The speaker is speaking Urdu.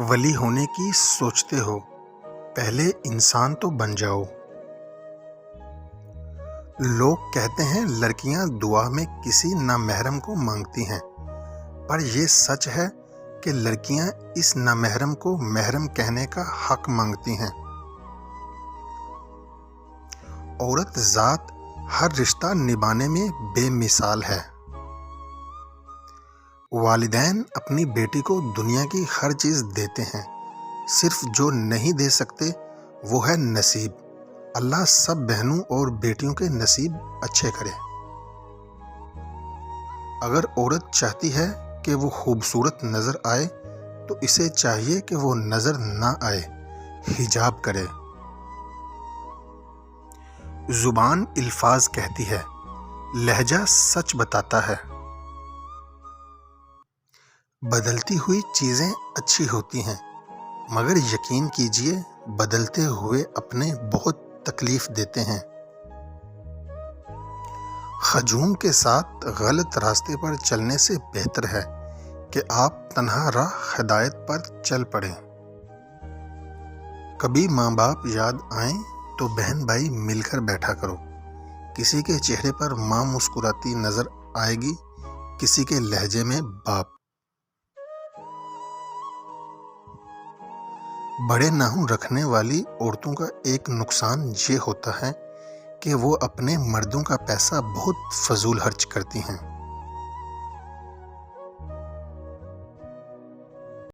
ولی ہونے کی سوچتے ہو، پہلے انسان تو بن جاؤ۔ لوگ کہتے ہیں لڑکیاں دعا میں کسی نامحرم کو مانگتی ہیں، پر یہ سچ ہے کہ لڑکیاں اس نامحرم کو محرم کہنے کا حق مانگتی ہیں۔ عورت ذات ہر رشتہ نبھانے میں بے مثال ہے۔ والدین اپنی بیٹی کو دنیا کی ہر چیز دیتے ہیں، صرف جو نہیں دے سکتے وہ ہے نصیب۔ اللہ سب بہنوں اور بیٹیوں کے نصیب اچھے کرے۔ اگر عورت چاہتی ہے کہ وہ خوبصورت نظر آئے تو اسے چاہیے کہ وہ نظر نہ آئے، حجاب کرے۔ زبان الفاظ کہتی ہے، لہجہ سچ بتاتا ہے۔ بدلتی ہوئی چیزیں اچھی ہوتی ہیں، مگر یقین کیجئے بدلتے ہوئے اپنے بہت تکلیف دیتے ہیں۔ ہجوم کے ساتھ غلط راستے پر چلنے سے بہتر ہے کہ آپ تنہا راہ ہدایت پر چل پڑیں۔ کبھی ماں باپ یاد آئیں تو بہن بھائی مل کر بیٹھا کرو۔ کسی کے چہرے پر ماں مسکراتی نظر آئے گی، کسی کے لہجے میں باپ۔ بڑے ناخن رکھنے والی عورتوں کا ایک نقصان یہ ہوتا ہے کہ وہ اپنے مردوں کا پیسہ بہت فضول خرچ کرتی ہیں۔